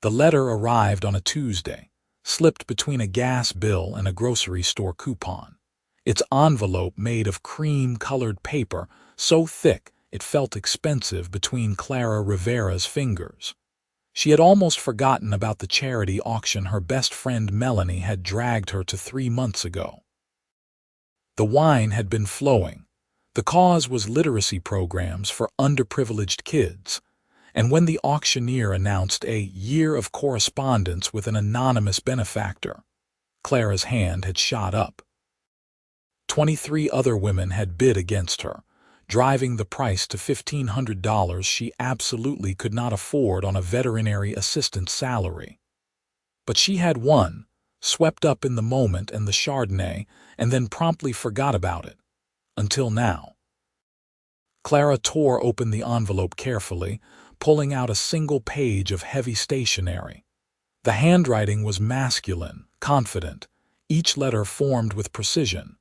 The letter arrived on a Tuesday, slipped between a gas bill and a grocery store coupon. Its envelope made of cream-colored paper, so thick it felt expensive between Clara Rivera's fingers. She had almost forgotten about the charity auction her best friend Melanie had dragged her to 3 months ago. The wine had been flowing. The cause was literacy programs for underprivileged kids. And when the auctioneer announced a year of correspondence with an anonymous benefactor, Clara's hand had shot up. 23 other women had bid against her, driving the price to $1,500 she absolutely could not afford on a veterinary assistant's salary. But she had won, swept up in the moment and the Chardonnay, and then promptly forgot about it. Until now. Clara tore open the envelope carefully, pulling out a single page of heavy stationery. The handwriting was masculine, confident, each letter formed with precision.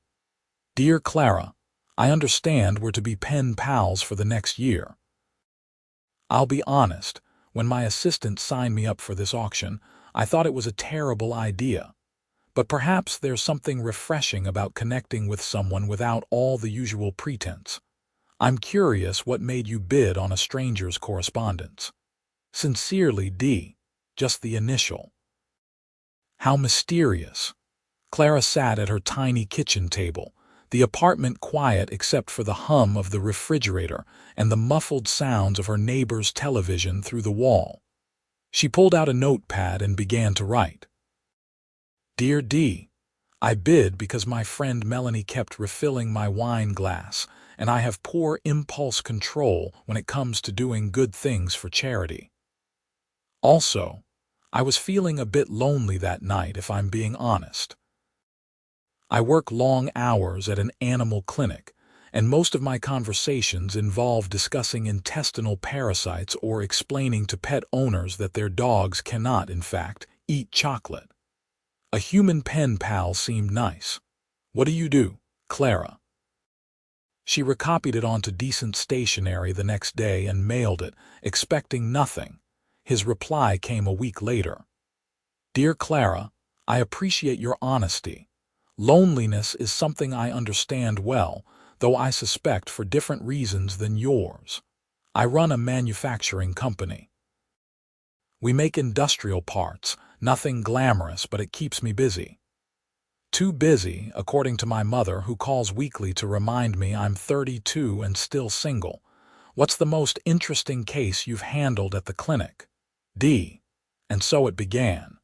Dear Clara, I understand we're to be pen pals for the next year. I'll be honest, when my assistant signed me up for this auction, I thought it was a terrible idea. But perhaps there's something refreshing about connecting with someone without all the usual pretense. I'm curious what made you bid on a stranger's correspondence. Sincerely, D. Just the initial. How mysterious. Clara sat at her tiny kitchen table, the apartment quiet except for the hum of the refrigerator and the muffled sounds of her neighbor's television through the wall. She pulled out a notepad and began to write. Dear D, I bid because my friend Melanie kept refilling my wine glass, and I have poor impulse control when it comes to doing good things for charity. Also, I was feeling a bit lonely that night, if I'm being honest. I work long hours at an animal clinic, and most of my conversations involve discussing intestinal parasites or explaining to pet owners that their dogs cannot, in fact, eat chocolate. A human pen pal seemed nice. What do you do, Clara? She recopied it onto decent stationery the next day and mailed it, expecting nothing. His reply came a week later. Dear Clara, I appreciate your honesty. Loneliness is something I understand well, though I suspect for different reasons than yours. I run a manufacturing company. We make industrial parts, nothing glamorous, but it keeps me busy. Too busy, according to my mother, who calls weekly to remind me I'm 32 and still single. What's the most interesting case you've handled at the clinic? D. And so it began.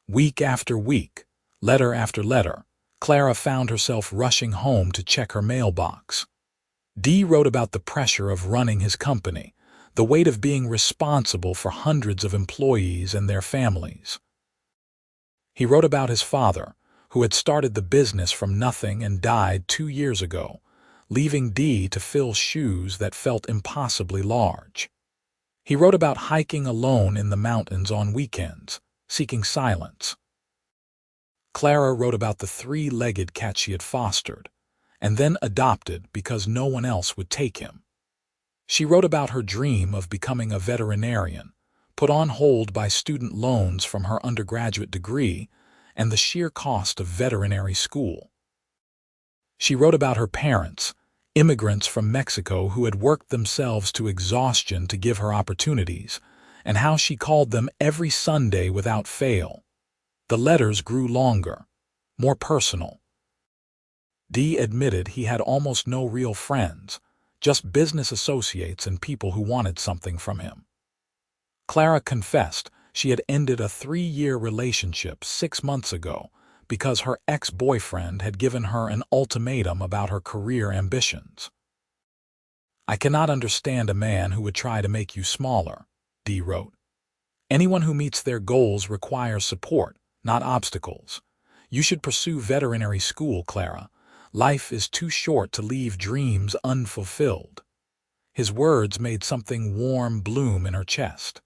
Week after week, letter after letter, Clara found herself rushing home to check her mailbox. D wrote about the pressure of running his company, the weight of being responsible for hundreds of employees and their families. He wrote about his father, who had started the business from nothing and died 2 years ago, leaving D to fill shoes that felt impossibly large. He wrote about hiking alone in the mountains on weekends, seeking silence. Clara wrote about the 3-legged cat she had fostered, and then adopted because no one else would take him. She wrote about her dream of becoming a veterinarian, put on hold by student loans from her undergraduate degree and the sheer cost of veterinary school. She wrote about her parents, immigrants from Mexico who had worked themselves to exhaustion to give her opportunities, and how she called them every Sunday without fail. The letters grew longer, more personal. D admitted he had almost no real friends, just business associates and people who wanted something from him. Clara confessed she had ended a 3-year relationship 6 months ago because her ex-boyfriend had given her an ultimatum about her career ambitions. I cannot understand a man who would try to make you smaller, D wrote. Anyone who meets their goals requires support, not obstacles. You should pursue veterinary school, Clara. Life is too short to leave dreams unfulfilled. His words made something warm bloom in her chest.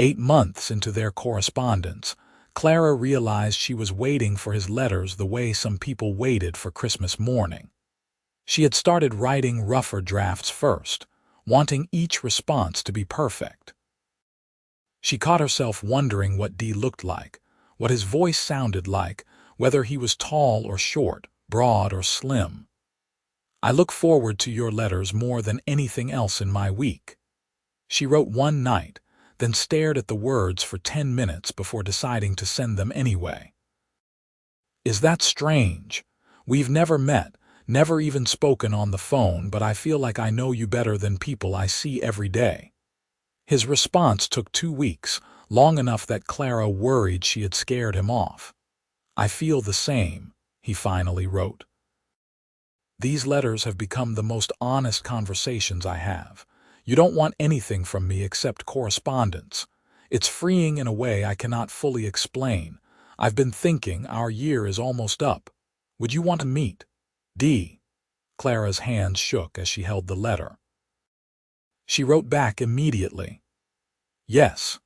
8 months into their correspondence, Clara realized she was waiting for his letters the way some people waited for Christmas morning. She had started writing rougher drafts first, wanting each response to be perfect. She caught herself wondering what Dee looked like, what his voice sounded like, whether he was tall or short, broad or slim. "I look forward to your letters more than anything else in my week," she wrote one night, then stared at the words for 10 minutes before deciding to send them anyway. "Is that strange? We've never met, never even spoken on the phone, but I feel like I know you better than people I see every day." His response took 2 weeks, long enough that Clara worried she had scared him off. "I feel the same," he finally wrote. "These letters have become the most honest conversations I have. You don't want anything from me except correspondence. It's freeing in a way I cannot fully explain. I've been thinking our year is almost up. Would you want to meet? D." Clara's hands shook as she held the letter. She wrote back immediately. Yes.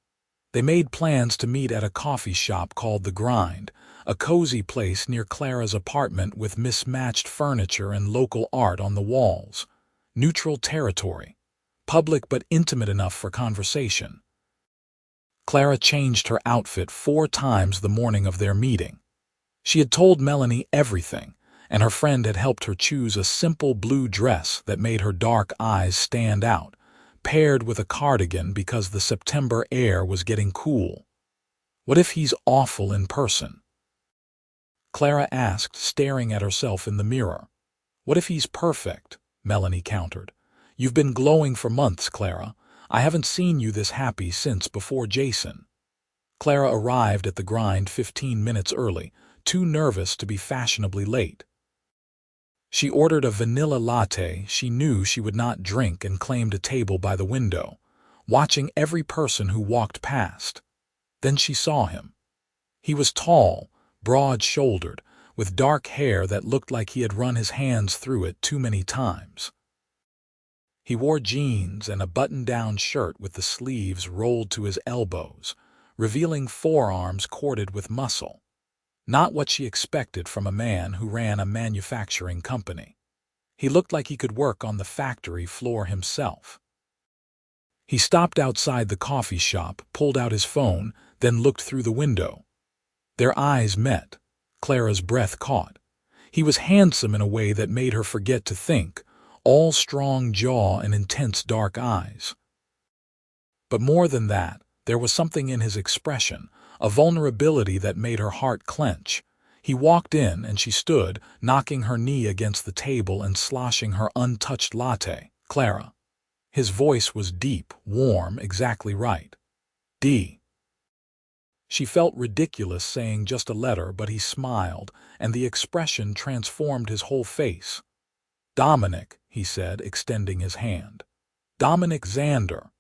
They made plans to meet at a coffee shop called The Grind, a cozy place near Clara's apartment with mismatched furniture and local art on the walls. Neutral territory. Public but intimate enough for conversation. Clara changed her outfit 4 times the morning of their meeting. She had told Melanie everything, and her friend had helped her choose a simple blue dress that made her dark eyes stand out, paired with a cardigan because the September air was getting cool. What if he's awful in person? Clara asked, staring at herself in the mirror. What if he's perfect? Melanie countered. You've been glowing for months, Clara. I haven't seen you this happy since before Jason. Clara arrived at the Grind 15 minutes early, too nervous to be fashionably late. She ordered a vanilla latte she knew she would not drink and claimed a table by the window, watching every person who walked past. Then she saw him. He was tall, broad-shouldered, with dark hair that looked like he had run his hands through it too many times. He wore jeans and a button-down shirt with the sleeves rolled to his elbows, revealing forearms corded with muscle. Not what she expected from a man who ran a manufacturing company. He looked like he could work on the factory floor himself. He stopped outside the coffee shop, pulled out his phone, then looked through the window. Their eyes met. Clara's breath caught. He was handsome in a way that made her forget to think, all strong jaw and intense dark eyes. But more than that, there was something in his expression, a vulnerability that made her heart clench. He walked in and she stood, knocking her knee against the table and sloshing her untouched latte. "Clara." His voice was deep, warm, exactly right. "D." She felt ridiculous saying just a letter, but he smiled, and the expression transformed his whole face. "Dominic," he said, extending his hand. "Dominic Zander."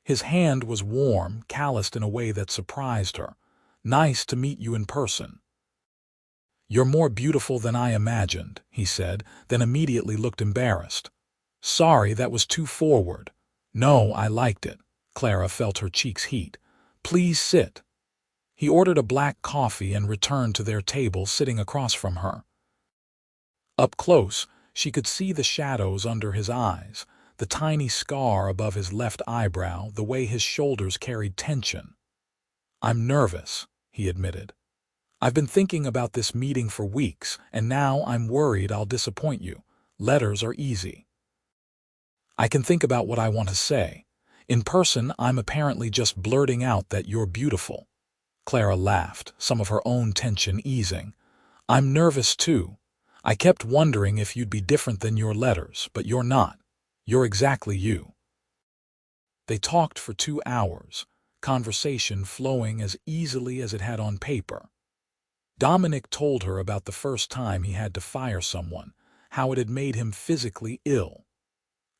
His hand was warm, calloused in a way that surprised her. "Nice to meet you in person." "You're more beautiful than I imagined," he said, then immediately looked embarrassed. "Sorry, that was too forward." "No, I liked it." Clara felt her cheeks heat. "Please sit." He ordered a black coffee and returned to their table, sitting across from her. Up close, she could see the shadows under his eyes, the tiny scar above his left eyebrow, the way his shoulders carried tension. "I'm nervous," he admitted. "I've been thinking about this meeting for weeks, and now I'm worried I'll disappoint you. Letters are easy. I can think about what I want to say. In person, I'm apparently just blurting out that you're beautiful." Clara laughed, some of her own tension easing. "I'm nervous too. I kept wondering if you'd be different than your letters, but you're not. You're exactly you." They talked for 2 hours, conversation flowing as easily as it had on paper. Dominic told her about the first time he had to fire someone, how it had made him physically ill.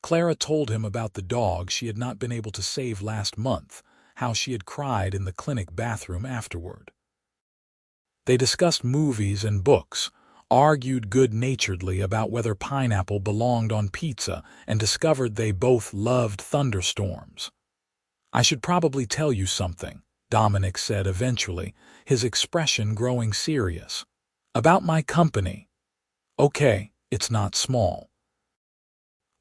Clara told him about the dog she had not been able to save last month, how she had cried in the clinic bathroom afterward. They discussed movies and books, argued good-naturedly about whether pineapple belonged on pizza, and discovered they both loved thunderstorms. "I should probably tell you something," Dominic said eventually, his expression growing serious. "About my company. Okay, it's not small.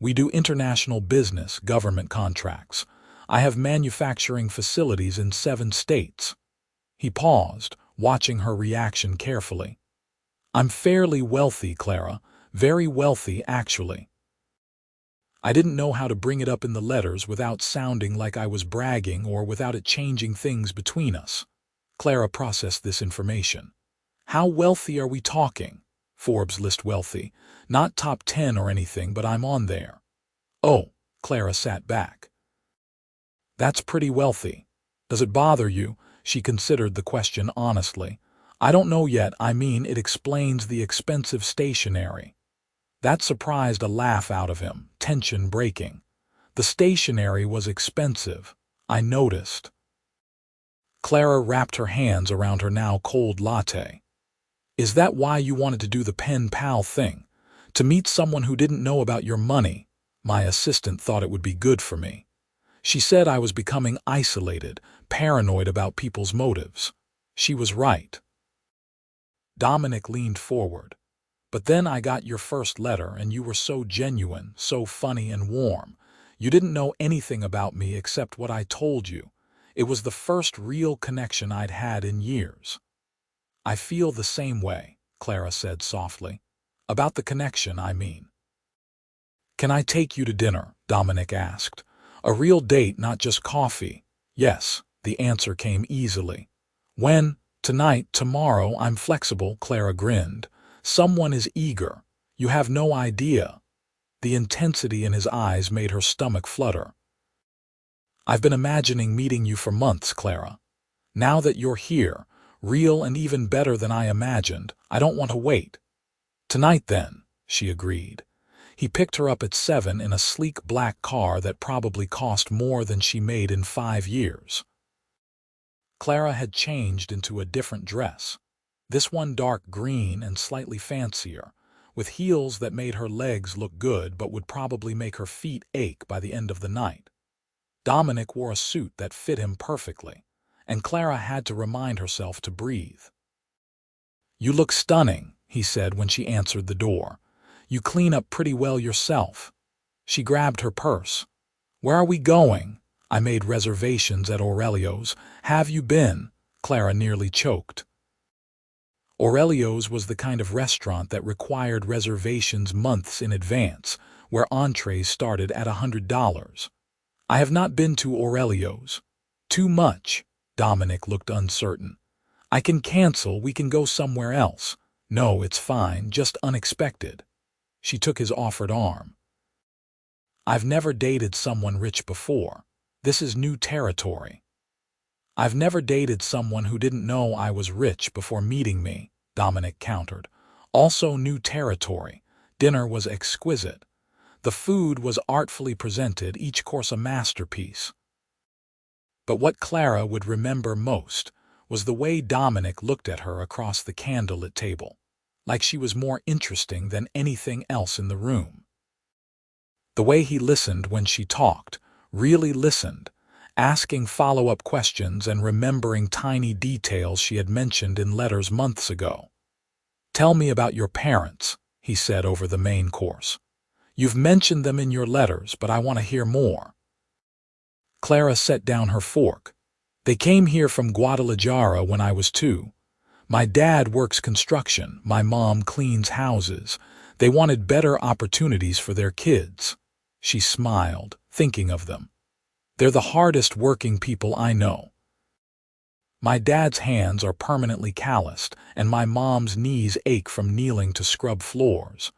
We do international business, government contracts. I have manufacturing facilities in 7 states. He paused, watching her reaction carefully. I'm fairly wealthy, Clara. Very wealthy, actually. I didn't know how to bring it up in the letters without sounding like I was bragging or without it changing things between us. Clara processed this information. How wealthy are we talking? Forbes list wealthy. Not top 10 or anything, but I'm on there. Oh, Clara sat back. That's pretty wealthy. Does it bother you? She considered the question honestly. I don't know yet. I mean, it explains the expensive stationery. That surprised a laugh out of him, tension breaking. The stationery was expensive. I noticed. Clara wrapped her hands around her now cold latte. Is that why you wanted to do the pen pal thing? To meet someone who didn't know about your money? My assistant thought it would be good for me. She said I was becoming isolated, paranoid about people's motives. She was right. Dominic leaned forward. But then I got your first letter and you were so genuine, so funny and warm. You didn't know anything about me except what I told you. It was the first real connection I'd had in years. I feel the same way, Clara said softly. About the connection, I mean. Can I take you to dinner? Dominic asked. A real date, not just coffee. Yes, the answer came easily. When? Tonight, tomorrow, I'm flexible, Clara grinned. Someone is eager. You have no idea. The intensity in his eyes made her stomach flutter. I've been imagining meeting you for months, Clara. Now that you're here, real and even better than I imagined, I don't want to wait. Tonight then, she agreed. He picked her up at 7 in a sleek black car that probably cost more than she made in 5 years. Clara had changed into a different dress. This one dark green and slightly fancier, with heels that made her legs look good but would probably make her feet ache by the end of the night. Dominic wore a suit that fit him perfectly, and Clara had to remind herself to breathe. You look stunning, he said when she answered the door. You clean up pretty well yourself. She grabbed her purse. Where are we going? I made reservations at Aurelio's. Have you been? Clara nearly choked. Aurelio's was the kind of restaurant that required reservations months in advance, where entrees started at $100. I have not been to Aurelio's. Too much. Dominic looked uncertain. I can cancel, we can go somewhere else. No, it's fine, just unexpected. She took his offered arm. I've never dated someone rich before. This is new territory. I've never dated someone who didn't know I was rich before meeting me, Dominic countered. Also new territory. Dinner was exquisite. The food was artfully presented, each course a masterpiece. But what Clara would remember most was the way Dominic looked at her across the candlelit table, like she was more interesting than anything else in the room. The way he listened when she talked, really listened, asking follow-up questions and remembering tiny details she had mentioned in letters months ago. Tell me about your parents, he said over the main course. You've mentioned them in your letters, but I want to hear more. Clara set down her fork. They came here from Guadalajara when I was 2. My dad works construction, my mom cleans houses. They wanted better opportunities for their kids. She smiled, thinking of them. They're the hardest working people I know. My dad's hands are permanently calloused, and my mom's knees ache from kneeling to scrub floors.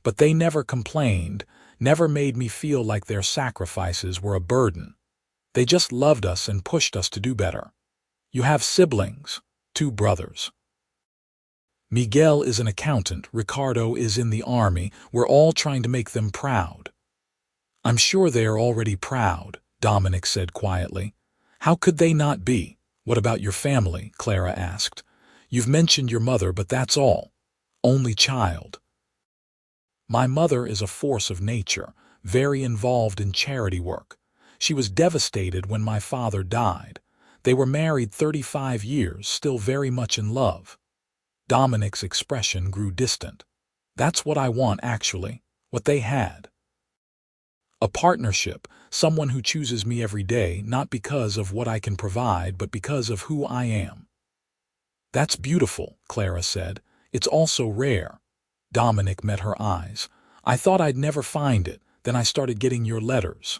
But they never complained, never made me feel like their sacrifices were a burden. They just loved us and pushed us to do better. You have siblings, 2 brothers. Miguel is an accountant, Ricardo is in the army. We're all trying to make them proud. I'm sure they are already proud, Dominic said quietly. How could they not be? What about your family? Clara asked. You've mentioned your mother, but that's all. Only child. My mother is a force of nature, very involved in charity work. She was devastated when my father died. They were married 35 years, still very much in love. Dominic's expression grew distant. That's what I want, actually. What they had. A partnership, someone who chooses me every day, not because of what I can provide, but because of who I am. That's beautiful, Clara said. It's also rare. Dominic met her eyes. I thought I'd never find it, then I started getting your letters.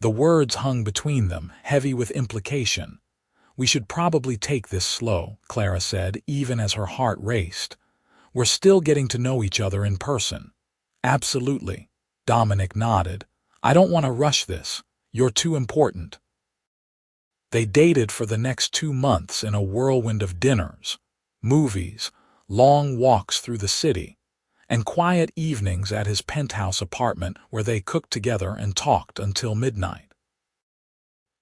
The words hung between them, heavy with implication. We should probably take this slow, Clara said, even as her heart raced. We're still getting to know each other in person. Absolutely. Dominic nodded. I don't want to rush this. You're too important. They dated for the next 2 months in a whirlwind of dinners, movies, long walks through the city, and quiet evenings at his penthouse apartment where they cooked together and talked until midnight.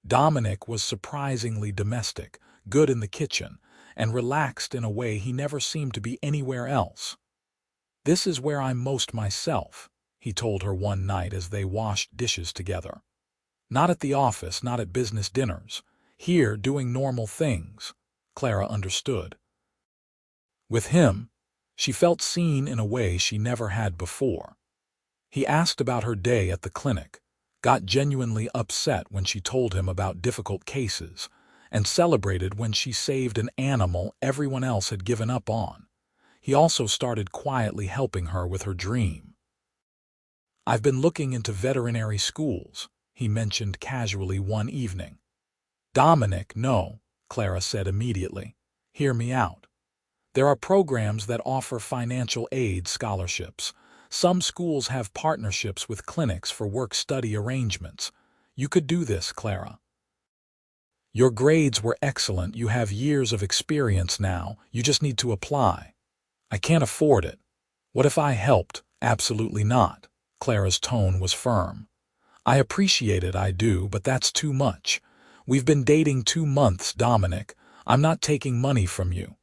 Dominic was surprisingly domestic, good in the kitchen, and relaxed in a way he never seemed to be anywhere else. This is where I'm most myself, he told her one night as they washed dishes together. Not at the office, not at business dinners. Here, doing normal things. Clara understood. With him, she felt seen in a way she never had before. He asked about her day at the clinic, got genuinely upset when she told him about difficult cases, and celebrated when she saved an animal everyone else had given up on. He also started quietly helping her with her dream. I've been looking into veterinary schools, he mentioned casually one evening. Dominic, no, Clara said immediately. Hear me out. There are programs that offer financial aid scholarships. Some schools have partnerships with clinics for work-study arrangements. You could do this, Clara. Your grades were excellent. You have years of experience now. You just need to apply. I can't afford it. What if I helped? Absolutely not. Clara's tone was firm. I appreciate it, I do, but that's too much. We've been dating 2 months, Dominic. I'm not taking money from you.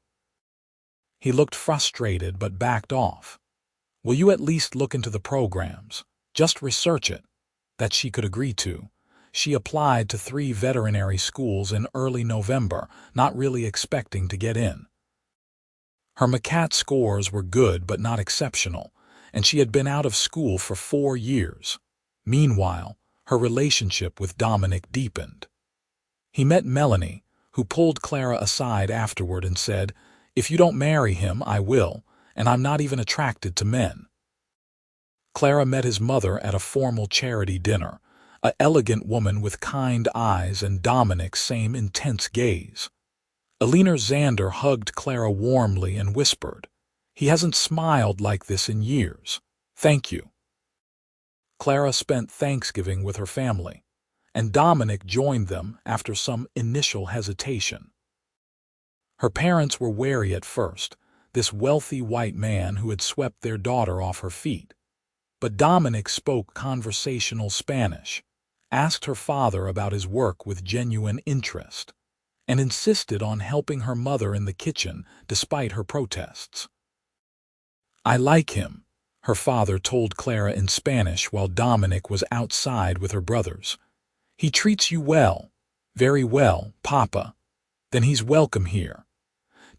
He looked frustrated but backed off. Will you at least look into the programs? Just research it. That she could agree to. She applied to 3 veterinary schools in early November, not really expecting to get in. Her MCAT scores were good but not exceptional, and she had been out of school for 4 years. Meanwhile, her relationship with Dominic deepened. He met Melanie, who pulled Clara aside afterward and said, If you don't marry him, I will, and I'm not even attracted to men. Clara met his mother at a formal charity dinner, an elegant woman with kind eyes and Dominic's same intense gaze. Alina Zander hugged Clara warmly and whispered, He hasn't smiled like this in years. Thank you. Clara spent Thanksgiving with her family, and Dominic joined them after some initial hesitation. Her parents were wary at first, this wealthy white man who had swept their daughter off her feet. But Dominic spoke conversational Spanish, asked her father about his work with genuine interest, and insisted on helping her mother in the kitchen despite her protests. I like him, her father told Clara in Spanish while Dominic was outside with her brothers. He treats you well. Very well, Papa. Then he's welcome here.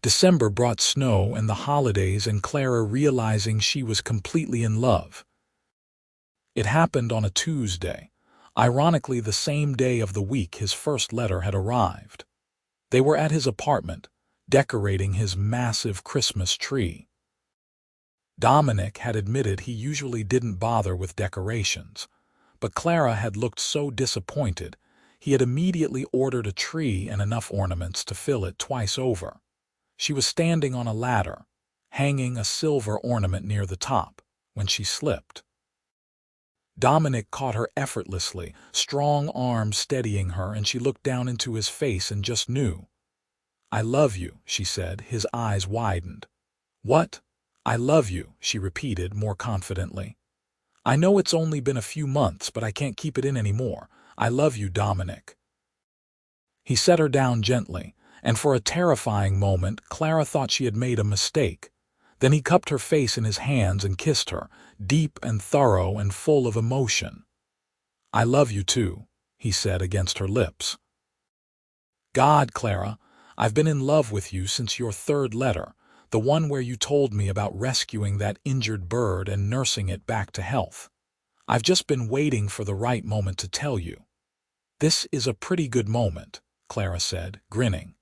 December brought snow and the holidays and Clara realizing she was completely in love. It happened on a Tuesday, ironically the same day of the week his first letter had arrived. They were at his apartment, decorating his massive Christmas tree. Dominic had admitted he usually didn't bother with decorations, but Clara had looked so disappointed, he had immediately ordered a tree and enough ornaments to fill it twice over. She was standing on a ladder, hanging a silver ornament near the top, when she slipped. Dominic caught her effortlessly, strong arms steadying her, and she looked down into his face and just knew. I love you, she said, his eyes widened. What? I love you, she repeated more confidently. I know it's only been a few months, but I can't keep it in anymore. I love you, Dominic. He set her down gently, and for a terrifying moment, Clara thought she had made a mistake. Then he cupped her face in his hands and kissed her, deep and thorough and full of emotion. I love you too, he said against her lips. God, Clara, I've been in love with you since your 3rd letter, the one where you told me about rescuing that injured bird and nursing it back to health. I've just been waiting for the right moment to tell you. This is a pretty good moment, Clara said, grinning.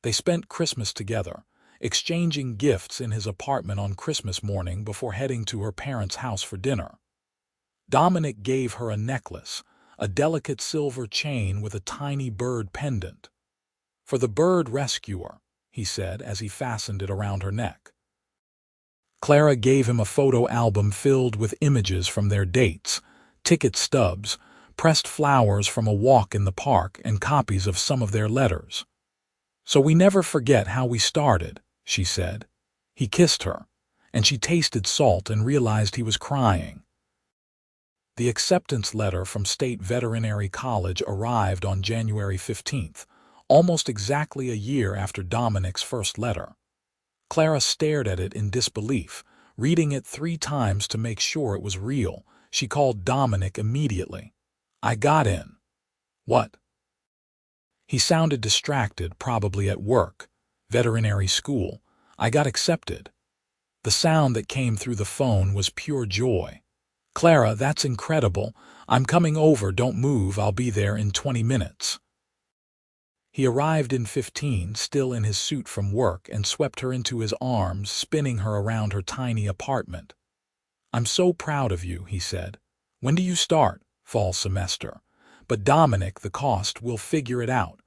They spent Christmas together, exchanging gifts in his apartment on Christmas morning before heading to her parents' house for dinner. Dominic gave her a necklace, a delicate silver chain with a tiny bird pendant. "For the bird rescuer," he said as he fastened it around her neck. Clara gave him a photo album filled with images from their dates, ticket stubs, pressed flowers from a walk in the park, and copies of some of their letters. "So we never forget how we started," she said. He kissed her, and she tasted salt and realized he was crying. The acceptance letter from State Veterinary College arrived on January 15th, almost exactly a year after Dominic's first letter. Clara stared at it in disbelief, reading it 3 times to make sure it was real. She called Dominic immediately. "I got in." "What?" He sounded distracted, probably at work. "Veterinary school. I got accepted." The sound that came through the phone was pure joy. "Clara, that's incredible. I'm coming over, don't move, I'll be there in 20 minutes. He arrived in 15, still in his suit from work, and swept her into his arms, spinning her around her tiny apartment. "I'm so proud of you," he said. "When do you start?" "Fall semester. But Dominic, the cost, we'll figure it out.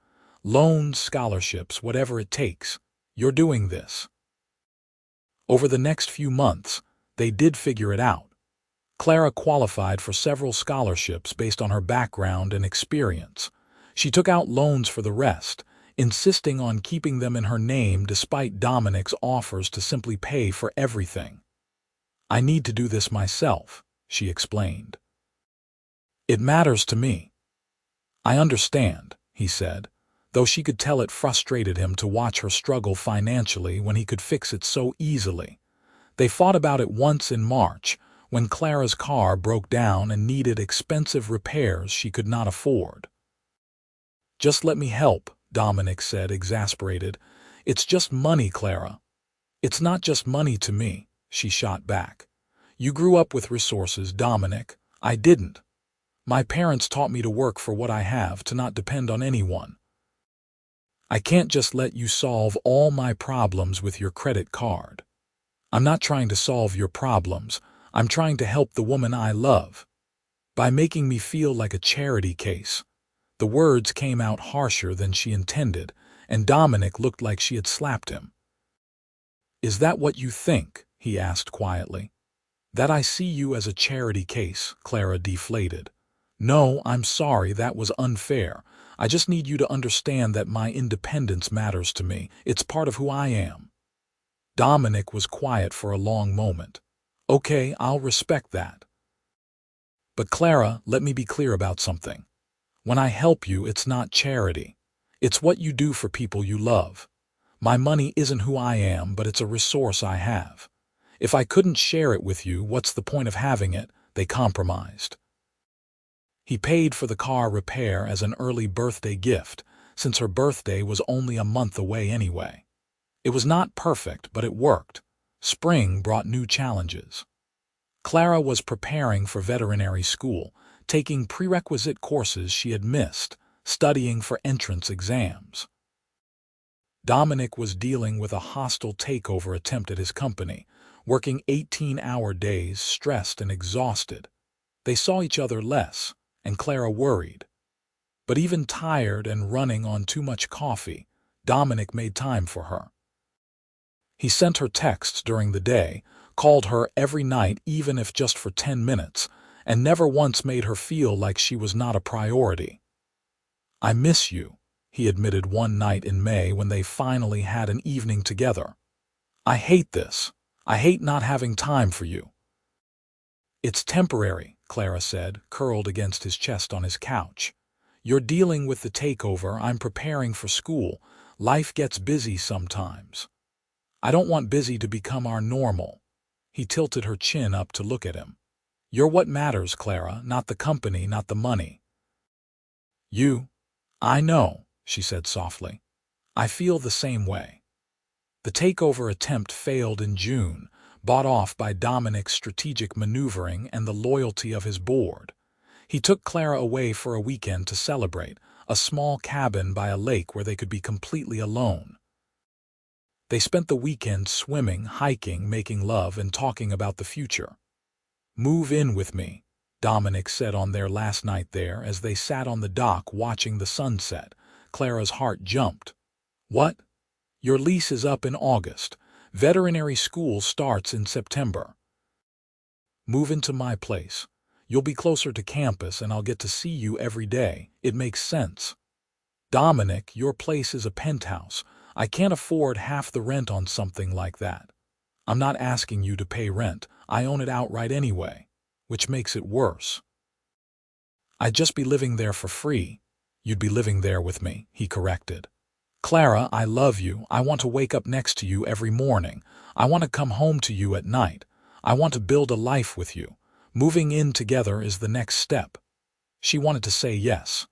Loans, scholarships, whatever it takes. You're doing this." Over the next few months, they did figure it out. Clara qualified for several scholarships based on her background and experience. She took out loans for the rest, insisting on keeping them in her name despite Dominic's offers to simply pay for everything. "I need to do this myself," she explained. "It matters to me." "I understand," he said, though she could tell it frustrated him to watch her struggle financially when he could fix it so easily. They fought about it once in March, when Clara's car broke down and needed expensive repairs she could not afford. "Just let me help," Dominic said, exasperated. "It's just money, Clara." "It's not just money to me," she shot back. "You grew up with resources, Dominic. I didn't. My parents taught me to work for what I have, to not depend on anyone. I can't just let you solve all my problems with your credit card. I'm not trying to solve your problems. I'm trying to help the woman I love. By making me feel like a charity case." The words came out harsher than she intended, and Dominic looked like she had slapped him. "Is that what you think?" he asked quietly. "That I see you as a charity case?" Clara deflated. "No, I'm sorry, that was unfair. I just need you to understand that my independence matters to me. It's part of who I am." Dominic was quiet for a long moment. "Okay, I'll respect that. But Clara, let me be clear about something. When I help you, it's not charity. It's what you do for people you love. My money isn't who I am, but it's a resource I have. If I couldn't share it with you, what's the point of having it?" They compromised. He paid for the car repair as an early birthday gift, since her birthday was only a month away anyway. It was not perfect, but it worked. Spring brought new challenges. Clara was preparing for veterinary school, taking prerequisite courses she had missed, studying for entrance exams. Dominic was dealing with a hostile takeover attempt at his company, working 18-hour days, stressed and exhausted. They saw each other less, and Clara worried. But even tired and running on too much coffee, Dominic made time for her. He sent her texts during the day, called her every night even if just for 10 minutes, and never once made her feel like she was not a priority. "I miss you," he admitted one night in May when they finally had an evening together. "I hate this. I hate not having time for you." "It's temporary," Clara said, curled against his chest on his couch. "You're dealing with the takeover, I'm preparing for school. Life gets busy sometimes. I don't want busy to become our normal." He tilted her chin up to look at him. "You're what matters, Clara, not the company, not the money." "You—" "I know," she said softly. "I feel the same way." The takeover attempt failed in June. bought off by Dominic's strategic maneuvering and the loyalty of his board. He took Clara away for a weekend to celebrate, a small cabin by a lake where they could be completely alone. They spent the weekend swimming, hiking, making love, and talking about the future. "Move in with me," Dominic said on their last night there as they sat on the dock watching the sunset. Clara's heart jumped. "What? Your lease is up in August. Veterinary school starts in September. Move into my place. You'll be closer to campus and I'll get to see you every day. It makes sense." "Dominic, your place is a penthouse. I can't afford half the rent on something like that." "I'm not asking you to pay rent. I own it outright anyway, which makes it worse." "I'd just be living there for free." "You'd be living there with me," he corrected. "Clara, I love you. I want to wake up next to you every morning. I want to come home to you at night. I want to build a life with you. Moving in together is the next step." She wanted to say yes.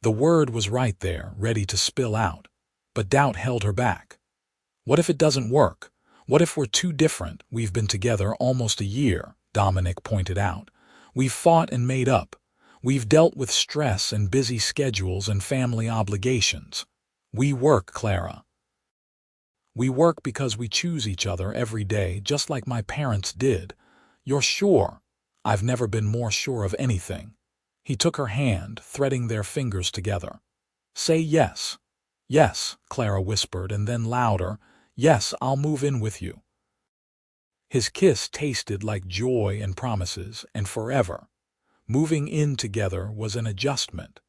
The word was right there, ready to spill out. But doubt held her back. "What if it doesn't work? What if we're too different? We've been together almost a year," Dominic pointed out. "We've fought and made up. We've dealt with stress and busy schedules and family obligations. We work, Clara. We work because we choose each other every day, just like my parents did. You're sure?" "I've never been more sure of anything." He took her hand, threading their fingers together. "Say yes." "Yes," Clara whispered, and then louder, "Yes, I'll move in with you." His kiss tasted like joy and promises, and forever. Moving in together was an adjustment.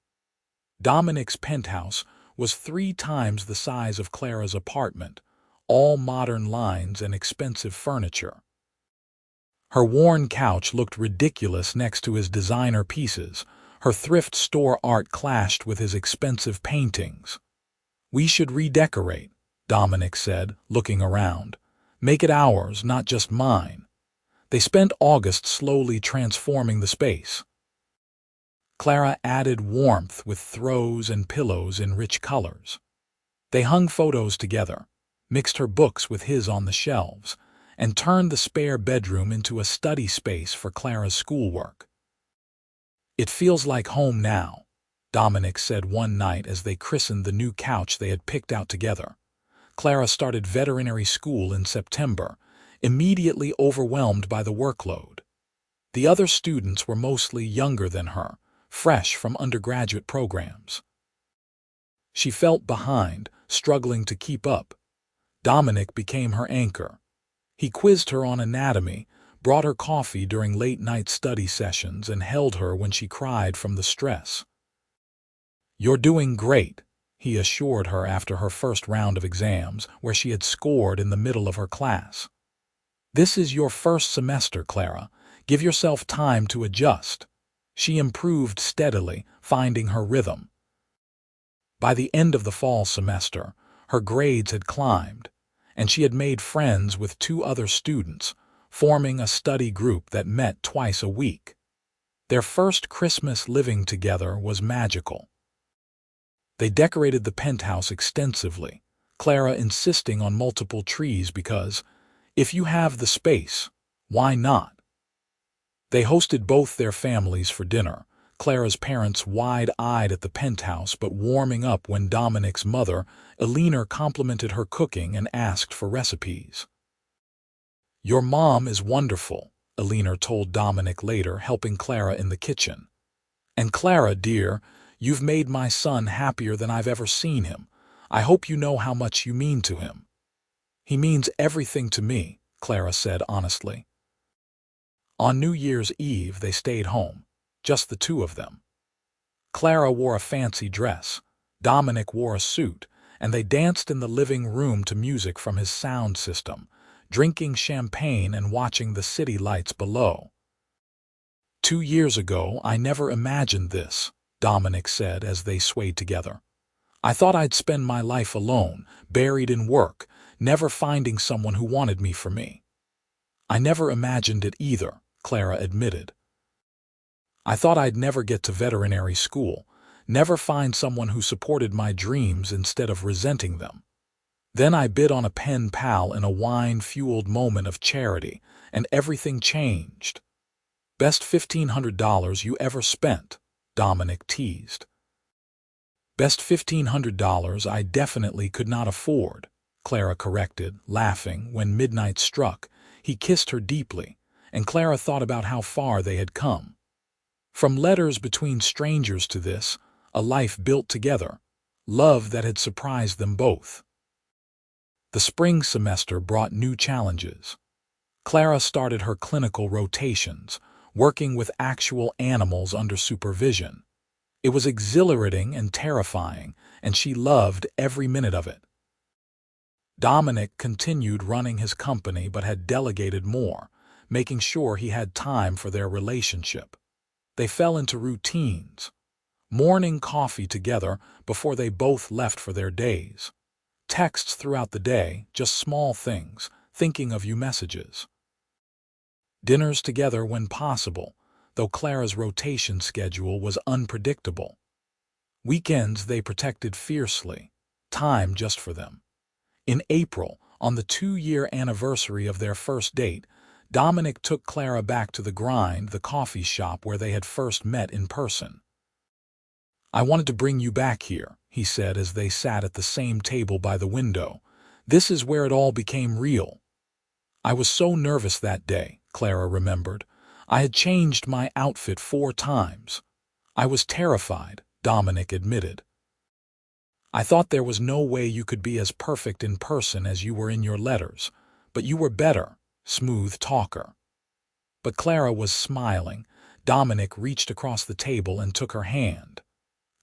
Dominic's penthouse was 3 times the size of Clara's apartment, all modern lines and expensive furniture. Her worn couch looked ridiculous next to his designer pieces. Her thrift store art clashed with his expensive paintings. "We should redecorate," Dominic said, looking around. "Make it ours, not just mine." They spent August slowly transforming the space. Clara added warmth with throws and pillows in rich colors. They hung photos together, mixed her books with his on the shelves, and turned the spare bedroom into a study space for Clara's schoolwork. "It feels like home now," Dominic said one night as they christened the new couch they had picked out together. Clara started veterinary school in September, immediately overwhelmed by the workload. The other students were mostly younger than her, fresh from undergraduate programs. She felt behind, struggling to keep up. Dominic became her anchor. He quizzed her on anatomy, brought her coffee during late-night study sessions, and held her when she cried from the stress. "You're doing great," he assured her after her first round of exams, where she had scored in the middle of her class. "This is your first semester, Clara. Give yourself time to adjust." She improved steadily, finding her rhythm. By the end of the fall semester, her grades had climbed, and she had made friends with 2 other students, forming a study group that met twice a week. Their first Christmas living together was magical. They decorated the penthouse extensively, Clara insisting on multiple trees because, if you have the space, why not? They hosted both their families for dinner, Clara's parents wide-eyed at the penthouse but warming up when Dominic's mother, Eleanor, complimented her cooking and asked for recipes. "Your mom is wonderful," Eleanor told Dominic later, helping Clara in the kitchen. "And Clara, dear, you've made my son happier than I've ever seen him. I hope you know how much you mean to him." "He means everything to me," Clara said honestly. On New Year's Eve, they stayed home, just the 2 of them. Clara wore a fancy dress, Dominic wore a suit, and they danced in the living room to music from his sound system, drinking champagne and watching the city lights below. "2 years ago, I never imagined this," Dominic said as they swayed together. "I thought I'd spend my life alone, buried in work, never finding someone who wanted me for me." "I never imagined it either," Clara admitted. "I thought I'd never get to veterinary school, never find someone who supported my dreams instead of resenting them." Then I bid on a pen pal in a wine-fueled moment of charity, and everything changed. Best $1,500 you ever spent, Dominic teased. Best $1,500 I definitely could not afford, Clara corrected, laughing. When midnight struck, he kissed her deeply, and Clara thought about how far they had come. From letters between strangers to this, a life built together, love that had surprised them both. The spring semester brought new challenges. Clara started her clinical rotations, working with actual animals under supervision. It was exhilarating and terrifying, and she loved every minute of it. Dominic continued running his company but had delegated more, making sure he had time for their relationship. They fell into routines. Morning coffee together before they both left for their days. Texts throughout the day, just small things, thinking of you messages. Dinners together when possible, though Clara's rotation schedule was unpredictable. Weekends they protected fiercely, time just for them. In April, on the 2-year anniversary of their first date, Dominic took Clara back to the Grind, the coffee shop where they had first met in person. "I wanted to bring you back here," he said as they sat at the same table by the window. "This is where it all became real." "I was so nervous that day," Clara remembered. "I had changed my outfit 4 times. I was terrified," Dominic admitted. "I thought there was no way you could be as perfect in person as you were in your letters, but you were better, smooth talker." But Clara was smiling. Dominic reached across the table and took her hand.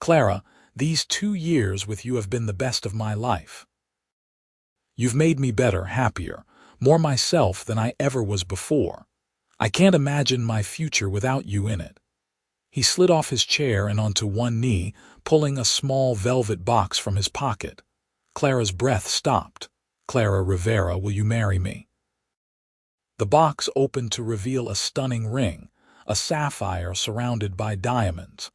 "Clara, these 2 years with you have been the best of my life. You've made me better, happier, more myself than I ever was before. I can't imagine my future without you in it." He slid off his chair and onto one knee, pulling a small velvet box from his pocket. Clara's breath stopped. "Clara Rivera, will you marry me?" The box opened to reveal a stunning ring, a sapphire surrounded by diamonds.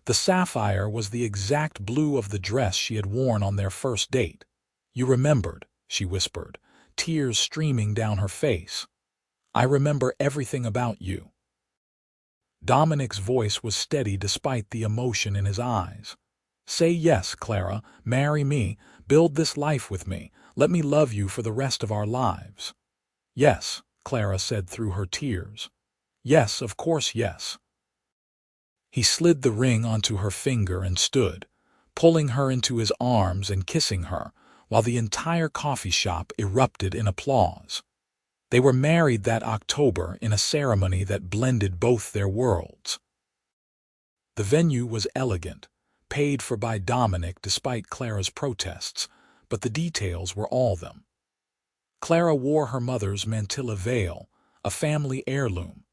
The sapphire was the exact blue of the dress she had worn on their first date. "You remembered," she whispered, tears streaming down her face. "I remember everything about you." Dominic's voice was steady despite the emotion in his eyes. "Say yes, Clara, marry me, build this life with me, let me love you for the rest of our lives." "Yes," Clara said through her tears. "Yes, of course, yes." He slid the ring onto her finger and stood, pulling her into his arms and kissing her, while the entire coffee shop erupted in applause. They were married that October in a ceremony that blended both their worlds. The venue was elegant, paid for by Dominic despite Clara's protests, but the details were all them. Clara wore her mother's mantilla veil, a family heirloom.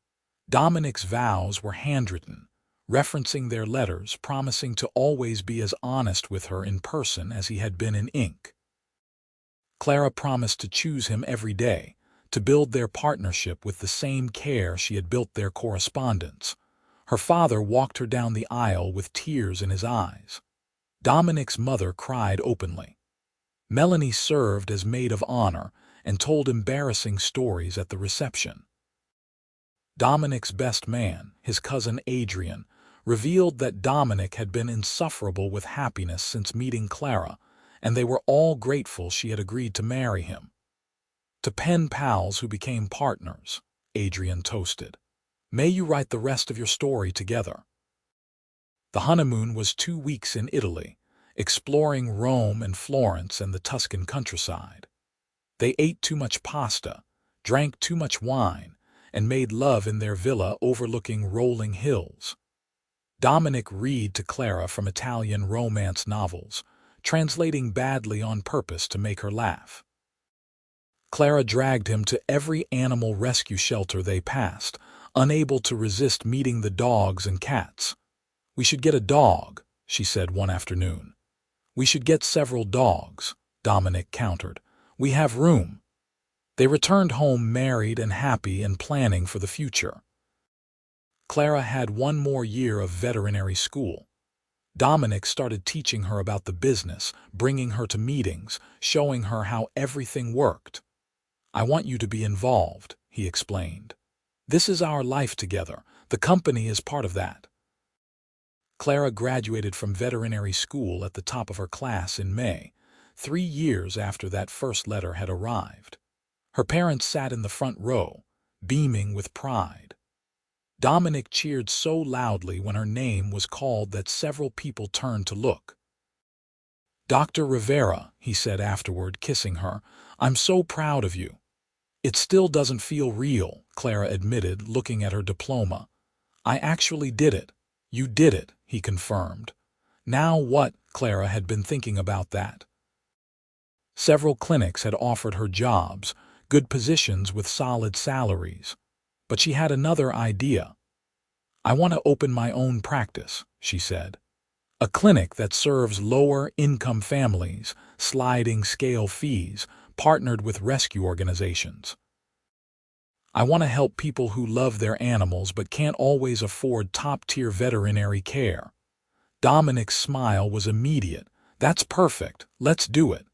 Dominic's vows were handwritten, referencing their letters, promising to always be as honest with her in person as he had been in ink. Clara promised to choose him every day, to build their partnership with the same care she had built their correspondence. Her father walked her down the aisle with tears in his eyes. Dominic's mother cried openly. Melanie served as maid of honor and told embarrassing stories at the reception. Dominic's best man, his cousin Adrian, revealed that Dominic had been insufferable with happiness since meeting Clara, and they were all grateful she had agreed to marry him. "To pen pals who became partners," Adrian toasted. "May you write the rest of your story together." The honeymoon was 2 weeks in Italy, exploring Rome and Florence and the Tuscan countryside. They ate too much pasta, drank too much wine, and made love in their villa overlooking rolling hills. Dominic read to Clara from Italian romance novels, translating badly on purpose to make her laugh. Clara dragged him to every animal rescue shelter they passed, unable to resist meeting the dogs and cats. "We should get a dog," she said one afternoon. "We should get several dogs," Dominic countered. "We have room." They returned home married and happy and planning for the future. Clara had 1 more year of veterinary school. Dominic started teaching her about the business, bringing her to meetings, showing her how everything worked. "I want you to be involved," he explained. "This is our life together. The company is part of that." Clara graduated from veterinary school at the top of her class in May, 3 years after that first letter had arrived. Her parents sat in the front row, beaming with pride. Dominic cheered so loudly when her name was called that several people turned to look. "Dr. Rivera," he said afterward, kissing her, "I'm so proud of you." "It still doesn't feel real," Clara admitted, looking at her diploma. "I actually did it." "You did it," he confirmed. Now what? Clara had been thinking about that. Several clinics had offered her jobs, good positions with solid salaries. But she had another idea. "I want to open my own practice," she said. "A clinic that serves lower-income families, sliding scale fees, partnered with rescue organizations. I want to help people who love their animals but can't always afford top-tier veterinary care." Dominic's smile was immediate. "That's perfect. Let's do it."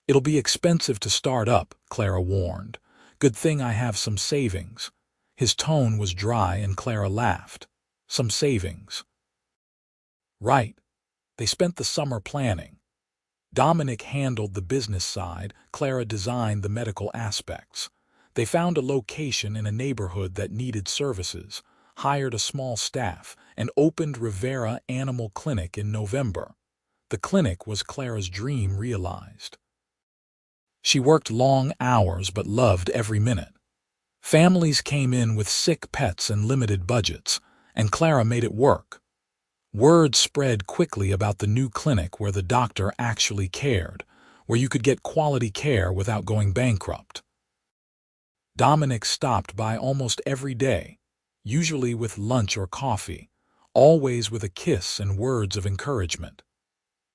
"It'll be expensive to start up," Clara warned. "Good thing I have some savings." His tone was dry and Clara laughed. "Some savings." "Right." They spent the summer planning. Dominic handled the business side, Clara designed the medical aspects. They found a location in a neighborhood that needed services, hired a small staff, and opened Rivera Animal Clinic in November. The clinic was Clara's dream realized. She worked long hours but loved every minute. Families came in with sick pets and limited budgets, and Clara made it work. Word spread quickly about the new clinic where the doctor actually cared, where you could get quality care without going bankrupt. Dominic stopped by almost every day, usually with lunch or coffee, always with a kiss and words of encouragement.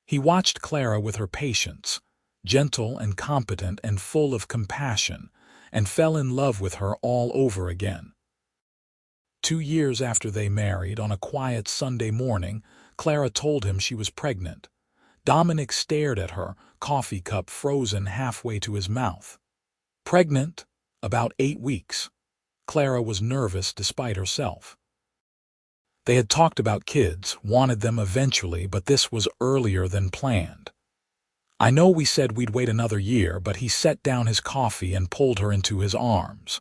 He watched Clara with her patients, gentle and competent and full of compassion, and fell in love with her all over again. 2 years after they married, on a quiet Sunday morning, Clara told him she was pregnant. Dominic stared at her, coffee cup frozen halfway to his mouth. "Pregnant? About 8 weeks." Clara was nervous despite herself. They had talked about kids, wanted them eventually, but this was earlier than planned. "I know we said we'd wait another year," but he set down his coffee and pulled her into his arms.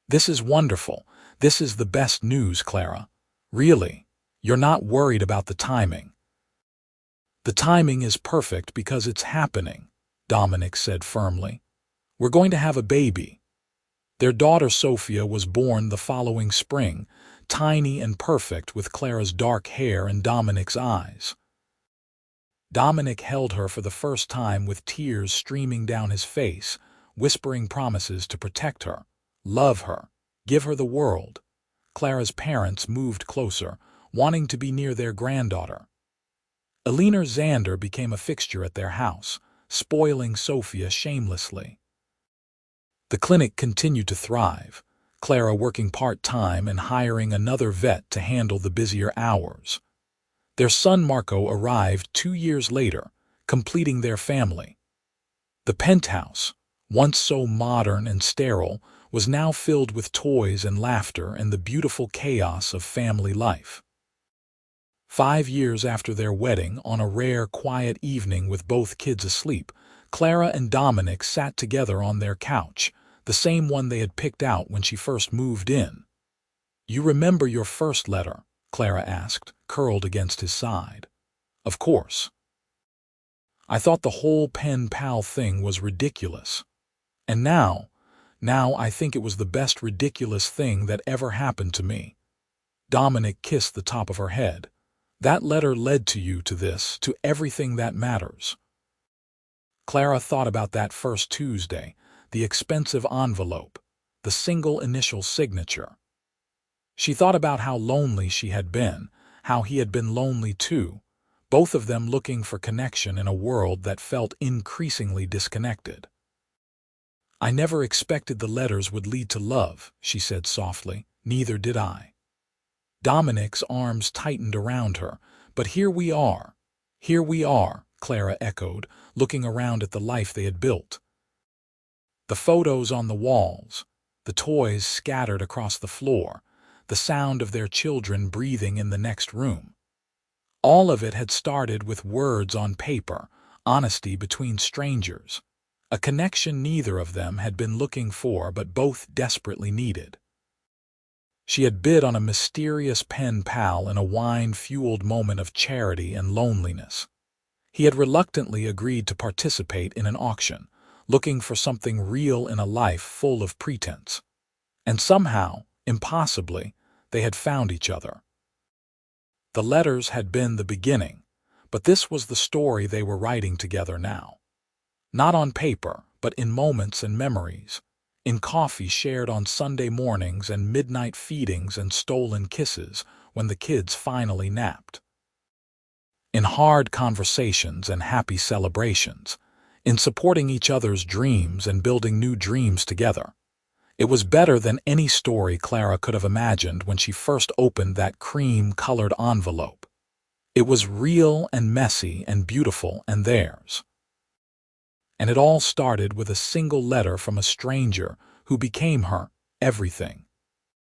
"This is wonderful. This is the best news, Clara. Really. You're not worried about the timing." "The timing is perfect because it's happening," Dominic said firmly. "We're going to have a baby." Their daughter Sophia was born the following spring, tiny and perfect with Clara's dark hair and Dominic's eyes. Dominic held her for the first time with tears streaming down his face, whispering promises to protect her, love her, give her the world. Clara's parents moved closer, wanting to be near their granddaughter. Eleanor Zander became a fixture at their house, spoiling Sophia shamelessly. The clinic continued to thrive, Clara working part-time and hiring another vet to handle the busier hours. Their son Marco arrived 2 years later, completing their family. The penthouse, once so modern and sterile, was now filled with toys and laughter and the beautiful chaos of family life. 5 years after their wedding, on a rare, quiet evening with both kids asleep, Clara and Dominic sat together on their couch, the same one they had picked out when she first moved in. "You remember your first letter?" Clara asked, curled against his side. "Of course. I thought the whole pen pal thing was ridiculous. And now I think it was the best ridiculous thing that ever happened to me." Dominic kissed the top of her head. "That letter led to you, to this, to everything that matters." Clara thought about that first Tuesday, the expensive envelope, the single initial signature. She thought about how lonely she had been, how he had been lonely too, both of them looking for connection in a world that felt increasingly disconnected. "I never expected the letters would lead to love," she said softly. "Neither did I." Dominic's arms tightened around her. "But here we are. Here we are, Clara echoed, looking around at the life they had built. The photos on the walls, the toys scattered across the floor, the sound of their children breathing in the next room. All of it had started with words on paper, honesty between strangers, a connection neither of them had been looking for but both desperately needed. She had bid on a mysterious pen pal in a wine-fueled moment of charity and loneliness. He had reluctantly agreed to participate in an auction, looking for something real in a life full of pretense. And somehow, impossibly, they had found each other. The letters had been the beginning, but this was the story they were writing together now. Not on paper, but in moments and memories, in coffee shared on Sunday mornings and midnight feedings and stolen kisses when the kids finally napped. In hard conversations and happy celebrations, in supporting each other's dreams and building new dreams together. It was better than any story Clara could have imagined when she first opened that cream-colored envelope. It was real and messy and beautiful and theirs. And it all started with a single letter from a stranger who became her everything.